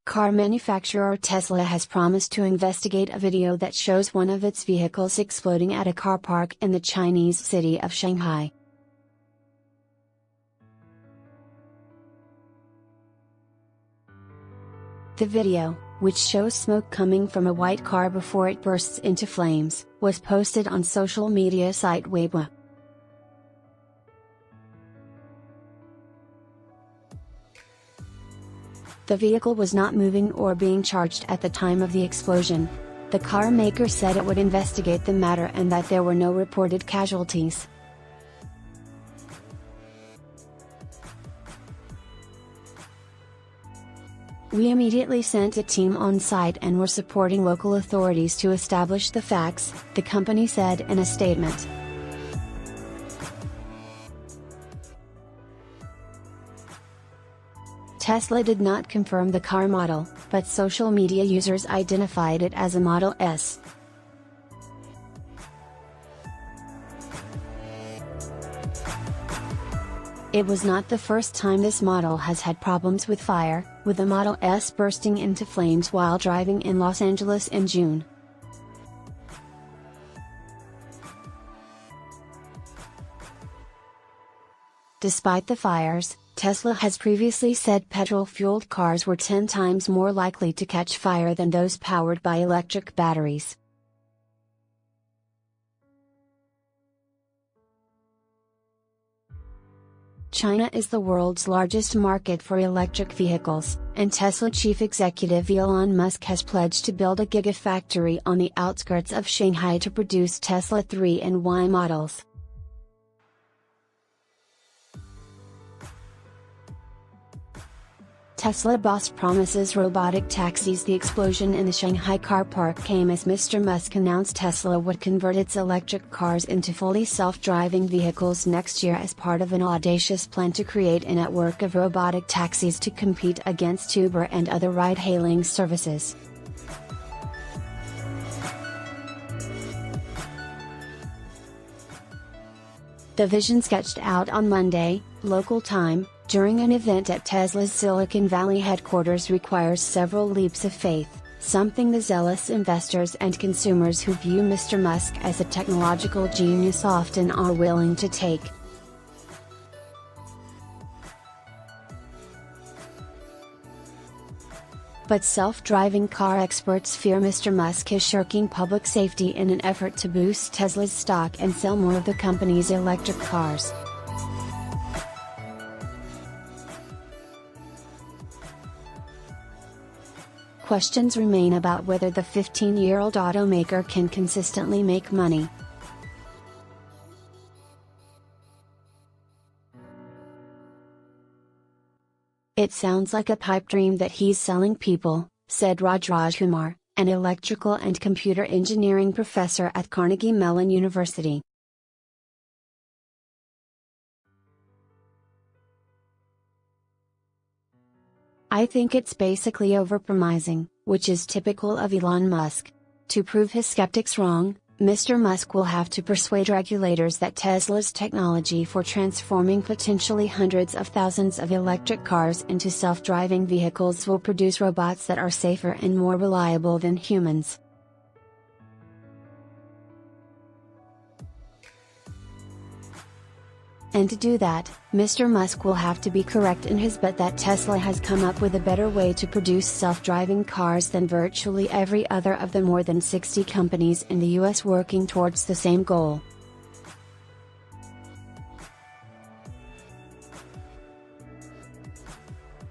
Car manufacturer Tesla has promised to investigate a video that shows one of its vehicles exploding at a car park in the Chinese city of Shanghai. The video, which shows smoke coming from a white car before it bursts into flames, was posted on social media site Weibo. The vehicle was not moving or being charged at the time of the explosion. The car maker said it would investigate the matter and that there were no reported casualties. "We immediately sent a team on site and were supporting local authorities to establish the facts," the company said in a statement. Tesla did not confirm the car model, but social media users identified it as a Model S. It was not the first time this model has had problems with fire, with the Model S bursting into flames while driving in Los Angeles in June. Despite the fires, Tesla has previously said petrol-fueled cars were 10 times more likely to catch fire than those powered by electric batteries. China is the world's largest market for electric vehicles, and Tesla chief executive Elon Musk has pledged to build a gigafactory on the outskirts of Shanghai to produce Tesla 3 and Y models. Tesla boss promises robotic taxis. The explosion in the Shanghai car park came as Mr. Musk announced Tesla would convert its electric cars into fully self-driving vehicles next year as part of an audacious plan to create a network of robotic taxis to compete against Uber and other ride-hailing services. The vision sketched out on Monday, local time, during an event at Tesla's Silicon Valley headquarters requires several leaps of faith, something the zealous investors and consumers who view Mr. Musk as a technological genius often are willing to take. But self-driving car experts fear Mr. Musk is shirking public safety in an effort to boost Tesla's stock and sell more of the company's electric cars. Questions remain about whether the 15-year-old automaker can consistently make money. "It sounds like a pipe dream that he's selling people," said Raj Kumar, an electrical and computer engineering professor at Carnegie Mellon University. "I think it's basically overpromising, which is typical of Elon Musk. To prove his skeptics wrong, Mr. Musk will have to persuade regulators that Tesla's technology for transforming potentially hundreds of thousands of electric cars into self-driving vehicles will produce robots that are safer and more reliable than humans." And to do that, Mr. Musk will have to be correct in his bet that Tesla has come up with a better way to produce self-driving cars than virtually every other of the more than 60 companies in the US working towards the same goal.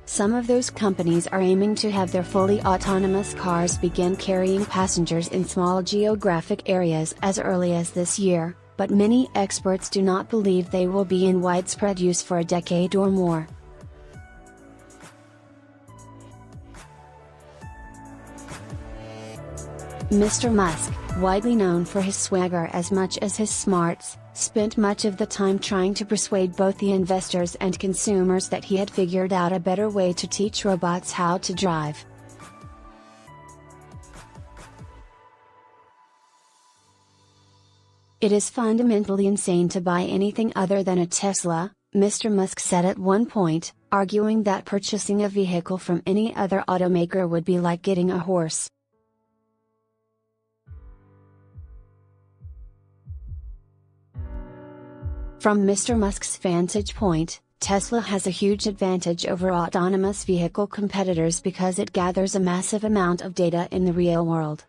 Some of those companies are aiming to have their fully autonomous cars begin carrying passengers in small geographic areas as early as this year, but many experts do not believe they will be in widespread use for a decade or more. Mr. Musk, widely known for his swagger as much as his smarts, spent much of the time trying to persuade both the investors and consumers that he had figured out a better way to teach robots how to drive. "It is fundamentally insane to buy anything other than a Tesla," Mr. Musk said at one point, arguing that purchasing a vehicle from any other automaker would be like getting a horse. From Mr. Musk's vantage point, Tesla has a huge advantage over autonomous vehicle competitors because it gathers a massive amount of data in the real world.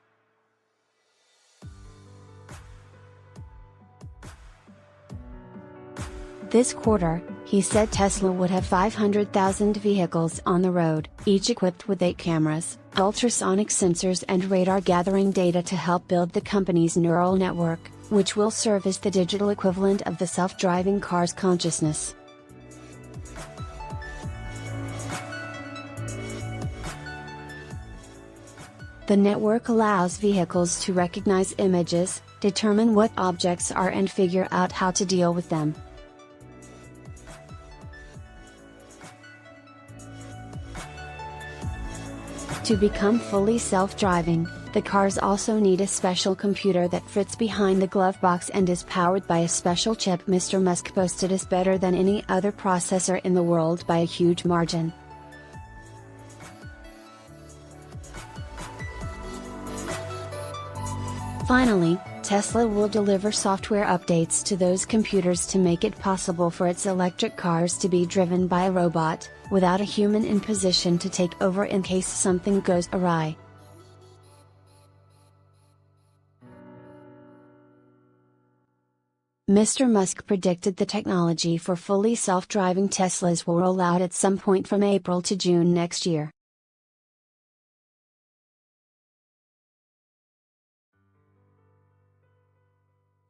This quarter, he said Tesla would have 500,000 vehicles on the road, each equipped with 8 cameras, ultrasonic sensors and radar gathering data to help build the company's neural network, which will serve as the digital equivalent of the self-driving car's consciousness. The network allows vehicles to recognize images, determine what objects are and figure out how to deal with them. To become fully self-driving, the cars also need a special computer that fits behind the glove box and is powered by a special chip Mr. Musk boasted is better than any other processor in the world by a huge margin. Finally, Tesla will deliver software updates to those computers to make it possible for its electric cars to be driven by a robot, without a human in position to take over in case something goes awry. Mr. Musk predicted the technology for fully self-driving Teslas will roll out at some point from April to June next year.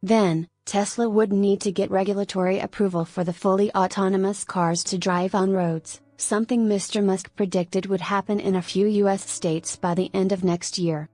Then, Tesla would need to get regulatory approval for the fully autonomous cars to drive on roads, something Mr. Musk predicted would happen in a few U.S. states by the end of next year.